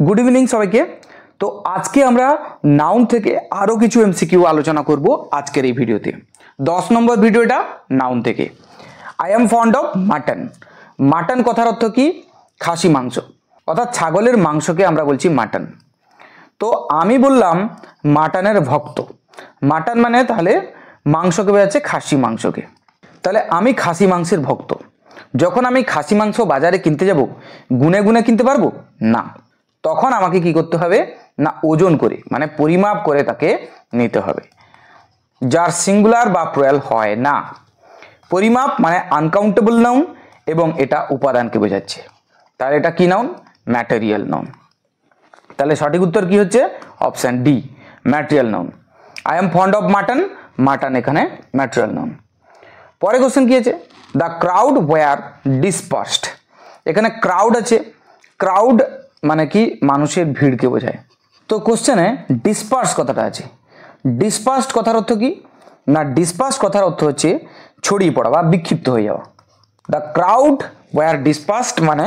Good evening সবাইকে। তো আজকে আমরা নাউন থেকে আরও কিছু এমসিকিউ আলোচনা করব আজকের এই ভিডিওতে। 10 নম্বর ভিডিওটা নাউন থেকে। I am fond of mutton. Mutton কথার অর্থ কি? খাসি মাংস, অর্থাৎ ছাগলের মাংসকে আমরা বলছি মাটন। তো আমি বললাম মাটনের ভক্ত। মাটন মানে তাহলে মাংসকে বোঝাচ্ছে খাসি মাংসকে। তাহলে আমি খাসি মাংসের ভক্ত। যখন আমি খাসি মাংস বাজারে কিনতে যাব, গুনে গুনে কিনতে পারবো না। তখন আমাকে কি করতে হবে না, ওজন করে মানে পরিমাপ করে তাকে নিতে হবে, যার সিঙ্গুলার বা প্লুরাল হয় না। পরিমাপ মানে আনকাউন্টেবল নাউন এবং এটা উপাদানকে বোঝাচ্ছে। তাহলে এটা কি নাউন? Material noun. তাহলে সঠিক উত্তর কি হচ্ছে? Option D, material noun. I am fond of mutton, mutton এখানে ম্যাটেরিয়াল নাউন। পরে কোশ্চেন কি আছে? The crowd were dispersed. এখানে ক্রাউড আছে, ক্রাউড মানে কি? মানুষের ভিড়কে বোঝায়। তো কোশ্চেনে ডিসপার্স কথাটা আছে। ডিসপার্সড কথার অর্থ কি না, ডিসপার্সড কথার অর্থ হচ্ছে ছড়িয়ে পড়া বা বিক্ষিপ্ত হয়ে যাওয়া। দ্য ক্রাউড ওয়ার ডিসপার্সড মানে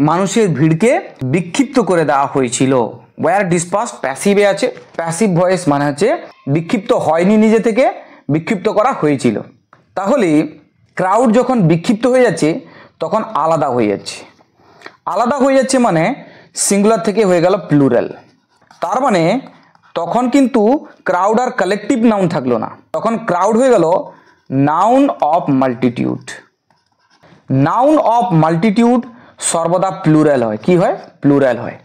মানুষের ভিড়কে বিক্ষিপ্ত করে দেওয়া হয়েছিল। ওয়ার ডিসপার্সড প্যাসিভে আছে, প্যাসিভ ভয়েস মানে হচ্ছে বিক্ষিপ্ত হয়নি, নিজে থেকে বিক্ষিপ্ত করা হয়েছিল। তাহলে ক্রাউড যখন বিক্ষিপ্ত হয়ে যাচ্ছে তখন আলাদা হয়ে যাচ্ছে। আলাদা হয়ে যাচ্ছে মানে সিঙ্গুলার থেকে হয়ে গেল প্লুরাল। তার মানে তখন কিন্তু ক্রাউড আর কালেকটিভ নাউন থাকলো না, তখন ক্রাউড হয়ে গেল noun of multitude. Noun of multitude সর্বদা প্লুরাল হয়। কি হয়? প্লুরাল হয়।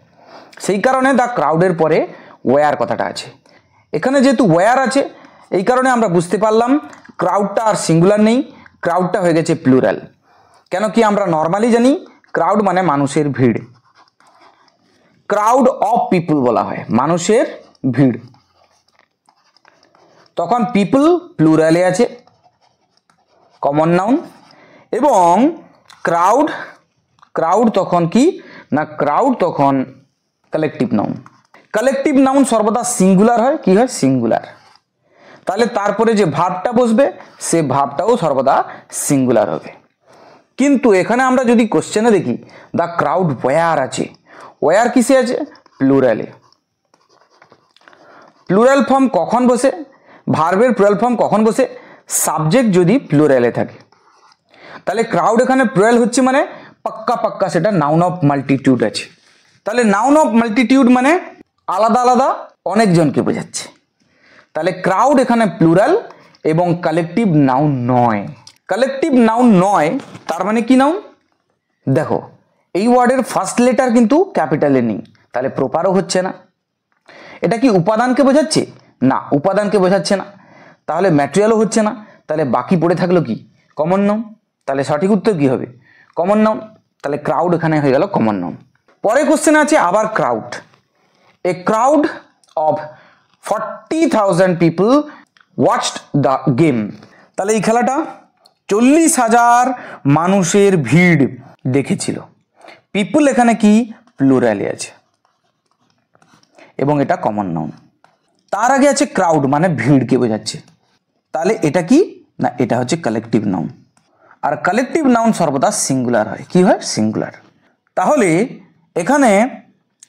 সেই কারণে দ্য ক্রাউডের পরে ওয়ার কথাটা আছে। এখানে যেহেতু ওয়ার আছে, এই কারণে আমরা বুঝতে পারলাম ক্রাউডটা আর সিঙ্গুলার নেই, ক্রাউডটা হয়ে গেছে প্লুরাল। কেন কি? আমরা নর্মালি জানি ক্রাউড মানে মানুষের ভিড়। ক্রাউড অফ পিপুল বলা হয়, মানুষের ভিড়। তখন পিপুল প্লুরালে আছে, কমন নাউন। এবং ক্রাউড, ক্রাউড তখন কি না, ক্রাউড তখন কালেকটিভ নাউন। কালেকটিভ নাউন সর্বদা সিঙ্গুলার হয়। কি হয়? সিঙ্গুলার। তাহলে তারপরে যে ভাবটা বসবে সে ভাবটাও সর্বদা সিঙ্গুলার হবে। কিন্তু এখানে আমরা যদি কোশ্চেনে দেখি দ্য ক্রাউড ওয়ার আছে, ওয়ার কিসে আছে? প্লুরালে। প্লুরাল ফর্ম কখন বসে? ভার্বের প্লুরাল ফর্ম কখন বসে? সাবজেক্ট যদি প্লুরালে থাকে। তাহলে ক্রাউড এখানে প্লুরাল হচ্ছে মানে পাক্কা পাক্কা সেটা নাউন অফ মাল্টিটিউড আছে। তাহলে নাউন অফ মাল্টিটিউড মানে আলাদা আলাদা অনেকজনকে বোঝাচ্ছে। তাহলে ক্রাউড এখানে প্লুরাল এবং কালেকটিভ নাউন নয়। কালেকটিভ নাউন নয়, তার মানে কি নাউন? দেখো এই ওয়ার্ডের ফার্স্ট লেটার কিন্তু ক্যাপিটালে নেই, তাহলে প্রপারও হচ্ছে না। এটা কি উপাদানকে বোঝাচ্ছে? না, উপাদানকে বোঝাচ্ছে না। তাহলে ম্যাটেরিয়ালও হচ্ছে না। তাহলে বাকি পড়ে থাকলো কি? Common noun. তাহলে সঠিক উত্তর কি হবে? Common noun. তাহলে ক্রাউড এখানে হয়ে গেল কমন নাউন। পরে কোশ্চেন আছে আবার crowd. A crowd of 40,000 people watched the game. তাহলে এই খেলাটা 40,000 মানুষের ভিড় দেখেছিল। পিপল এখানে কি? প্লুরালে আছে এবং এটা কমন নাউন। তার আগে আছে ক্রাউড মানে ভিড়কে বোঝাচ্ছে। তাহলে এটা কি না, এটা হচ্ছে কালেকটিভ নাউন। আর কালেকটিভ নাউন সর্বদা সিঙ্গুলার হয়। কি হয়? সিঙ্গুলার। তাহলে এখানে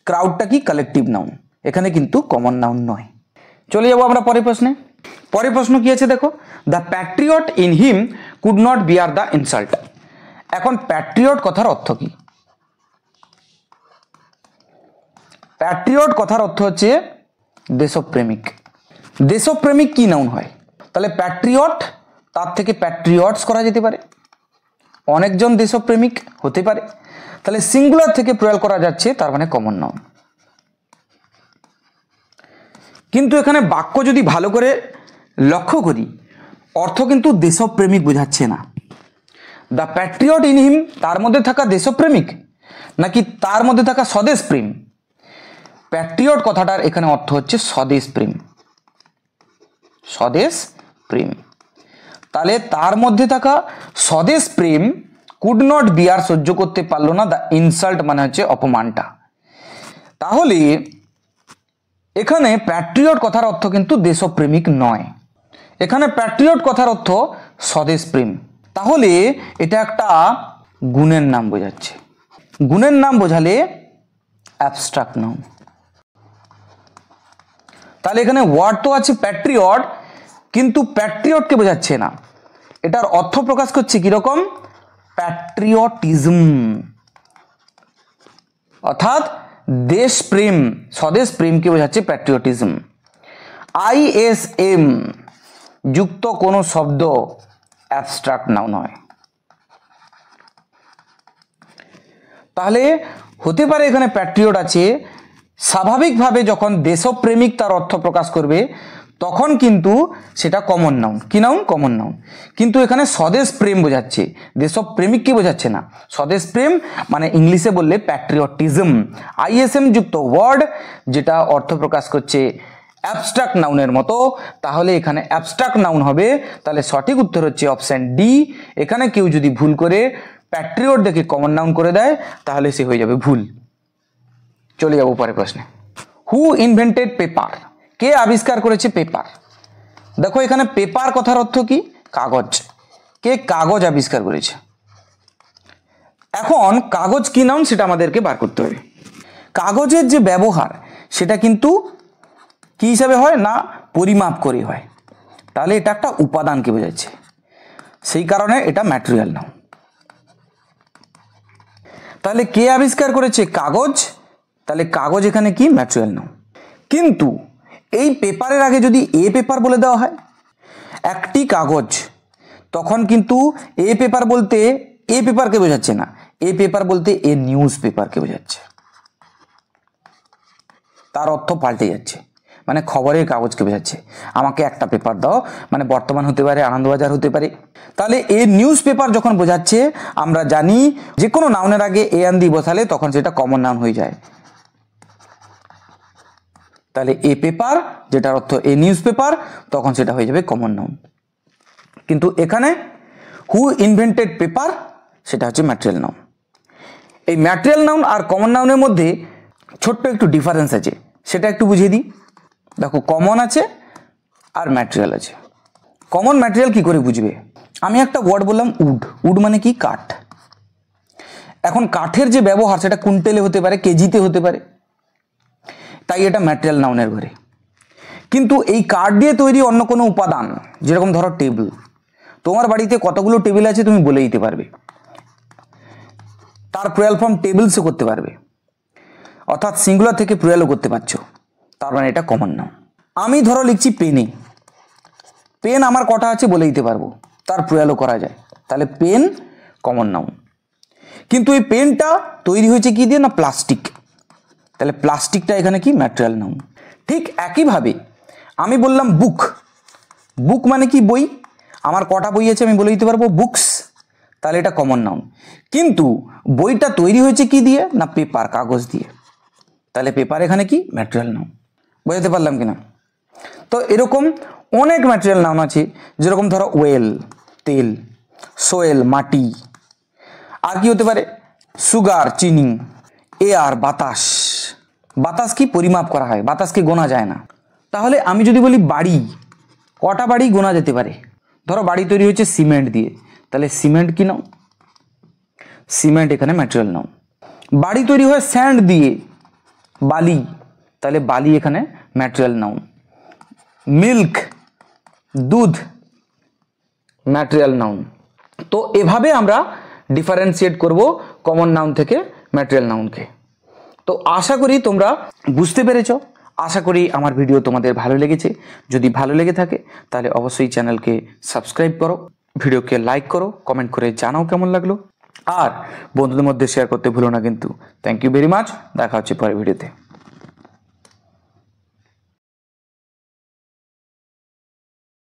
ক্রাউডটা কি? কালেকটিভ নাউন, এখানে কিন্তু কমন নাউন নয়। চলে যাবো আমরা পরের প্রশ্নে। পরের প্রশ্ন কি আছে দেখো, the Patriot in him could not bear the insult. এখন প্যাট্রিয়ট কথার অর্থ কি? প্যাট্রিয়ট কথার অর্থ হচ্ছে দেশপ্রেমিক। দেশপ্রেমিক কি নাউন হয়? তাহলে প্যাট্রিয়ট, তার থেকে প্যাট্রিয়টস করা যেতে পারে, অনেকজন দেশপ্রেমিক হতে পারে। তাহলে সিঙ্গুলার থেকে প্লুরাল করা যাচ্ছে, তার মানে কমন নাউন। কিন্তু এখানে বাক্য যদি ভালো করে লক্ষ্য করি, অর্থ কিন্তু দেশপ্রেমিক বোঝাচ্ছে না। দ্য প্যাট্রিয়ট ইন হিম, তার মধ্যে থাকা দেশপ্রেমিক নাকি তার মধ্যে থাকা স্বদেশ প্রেম? প্যাট্রিয়ট কথাটার এখানে অর্থ হচ্ছে স্বদেশ প্রেম। স্বদেশ প্রেম। তাহলে তার মধ্যে থাকা স্বদেশ প্রেম কুড নট বিয়ার, সহ্য করতে পারলো না, দ্য ইনসাল্ট মানে হচ্ছে অপমানটা। তাহলে এখানে প্যাট্রিয়ট কথার অর্থ কিন্তু দেশপ্রেমিক নয়, এখানে প্যাট্রিয়ট কথার অর্থ স্বদেশ প্রেম। তাহলে এটা একটা গুণের নাম বোঝাচ্ছে। গুণের নাম বোঝালে অ্যাবস্ট্রাক্ট নাউন। তাহলে এখানে ওয়ার্ড তো আছে প্যাট্রিয়ট, কিন্তু প্যাট্রিয়টকে বোঝাচ্ছে না, এটার অর্থ প্রকাশ করছে কিরকম, প্যাট্রিয়টিজম, অর্থাৎ দেশপ্রেম, স্বদেশ প্রেমকে বোঝাচ্ছে প্যাট্রিয়টিজম। ISM যুক্ত কোনো শব্দ অ্যাবস্ট্রাক্ট নাউন হয়। তাহলে হতে পারে এখানে প্যাট্রিয়ট আছে, স্বাভাবিকভাবে যখন দেশপ্রেমিক তার অর্থ প্রকাশ করবে তখন কিন্তু সেটা কমন নাউন। কি নাউন? Common noun. কিন্তু এখানে স্বদেশ প্রেম বোঝাচ্ছে, দেশপ্রেমিককে বোঝাচ্ছে না। স্বদেশ প্রেম মানে ইংলিশে বললে প্যাট্রিয়টিজম। ISM যুক্ত ওয়ার্ড যেটা অর্থ প্রকাশ করছে অ্যাবস্ট্রাক্ট নাউনের মতো, তাহলে এখানে অ্যাবস্ট্রাক্ট নাউন হবে। তাহলে সঠিক উত্তর হচ্ছে অপশন ডি। এখানে কেউ যদি ভুল করে প্যাট্রিয়ট দেখে কমন নাউন করে দেয় তাহলে সে হয়ে যাবে ভুল। চলে যাবো পরের প্রশ্নে। হু ইনভেন্টেড পেপার? কে আবিষ্কার করেছে পেপার? দেখো এখানে পেপার কথার অর্থ কি? কাগজ। কে কাগজ আবিষ্কার করেছে? এখন কাগজ কি নাউন সেটা আমাদেরকে বার করতে হবে। কাগজের যে ব্যবহার সেটা কিন্তু কি হিসাবে হয় না, পরিমাপ করে হয়। তাহলে এটা একটা উপাদানকে বোঝাচ্ছে, সেই কারণে এটা ম্যাটেরিয়াল নাউন। তাহলে কে আবিষ্কার করেছে? কাগজ। তাহলে কাগজ এখানে কি? Material noun. কিন্তু এই পেপারের আগে যদি এ পেপার বলে দেওয়া হয়, একটি কাগজ, তখন কিন্তু এ পেপার বলতে এ পেপারকে বোঝাচ্ছে না, এ পেপার বলতে এ নিউজ পেপারকে বোঝাচ্ছে। তার অর্থ পাল্টে যাচ্ছে, মানে খবরের কাগজকে বোঝাচ্ছে। আমাকে একটা পেপার দাও, মানে বর্তমান হতে পারে, আনন্দবাজার হতে পারে। তাহলে এ নিউজ পেপার যখন বোঝাচ্ছে, আমরা জানি যে কোনো নাউনের আগে এ আন দিয়ে বসালে তখন সেটা কমন নাউন হয়ে যায়। তাহলে এ পেপার যেটার অর্থ এ নিউজ পেপার, তখন সেটা হয়ে যাবে কমন নাউন। কিন্তু এখানে হু ইনভেন্টেড পেপার সেটা হচ্ছে ম্যাটেরিয়াল নাউন। এই ম্যাটেরিয়াল নাউন আর কমন নাউনের মধ্যে ছোট্ট একটু ডিফারেন্স আছে, সেটা একটু বুঝিয়ে দিই। দেখো কমন আছে আর ম্যাটেরিয়াল আছে। কমন ম্যাটেরিয়াল কি করে বুঝবে? আমি একটা ওয়ার্ড বললাম উড। উড মানে কি? কাঠ। এখন কাঠের যে ব্যবহার সেটা কুইন্টেলে হতে পারে, কেজিতে হতে পারে, তাই এটা ম্যাটেরিয়াল নাউনের ঘরে। কিন্তু এই কাঠ দিয়ে তৈরি অন্য কোনো উপাদান, যেরকম ধরো টেবিল, তোমার বাড়িতে কতগুলো টেবিল আছে তুমি বলে দিতে পারবে, তার প্লুরাল ফর্ম টেবিলসও করতে পারবে, অর্থাৎ সিঙ্গুলার থেকে প্লুরালও করতে পারছো, তার মানে এটা কমন নাউন। আমি ধরো লিখছি পেনে, পেন আমার কটা আছে বলে দিতে পারবো, তার প্লুরালও করা যায়, তাহলে পেন কমন নাউন। কিন্তু এই পেনটা তৈরি হয়েছে কি দিয়ে? না প্লাস্টিক, তাহলে প্লাস্টিকটা এখানে কি? Material noun. ঠিক একইভাবে আমি বললাম বুক। বুক মানে কি? বই। আমার কটা বই আছে আমি বলে দিতে পারবো, বুকস, তাহলে এটা কমন নাউন। কিন্তু বইটা তৈরি হয়েছে কি দিয়ে? না পেপার, কাগজ দিয়ে, তাহলে পেপার এখানে কি? Material noun. বোঝাতে পারলাম কিনা? তো এরকম অনেক ম্যাটেরিয়াল নাউন আছে, যেরকম ধরো ওয়েল তেল, সোয়েল মাটি, আর কি হতে পারে? সুগার চিনি, এয়ার বাতাস। বাতাস কি? পরিমাপ করা হয়, বাতাসকে গোনা যায় না। তাহলে আমি যদি বলি বাড়ি, কটা বাড়ি গোনা যেতে পারে? ধরো বাড়ি তৈরি হচ্ছে সিমেন্ট দিয়ে, তাহলে সিমেন্ট কি নাউন? সিমেন্ট এখানে ম্যাটেরিয়াল নাউন। বাড়ি তৈরি হয় স্যান্ড দিয়ে, বালি, তাহলে বালি এখানে ম্যাটেরিয়াল নাউন। মিল্ক দুধ, ম্যাটেরিয়াল নাউন। তো এভাবে আমরা ডিফারেন্সিয়েট করব কমন নাউন থেকে ম্যাটেরিয়াল নাউনকে। তো আশা করি তোমরা বুঝতে পেরেছো। আশা করি আমার ভিডিও তোমাদের ভালো লেগেছে। যদি ভালো লেগে থাকে তাহলে অবশ্যই চ্যানেলকে সাবস্ক্রাইব করো, ভিডিওকে লাইক করো, কমেন্ট করে জানাও কেমন লাগলো, আর বন্ধুদের মধ্যে শেয়ার করতে ভুলো না কিন্তু। Thank you very much. দেখা হচ্ছে পরের ভিডিওতে।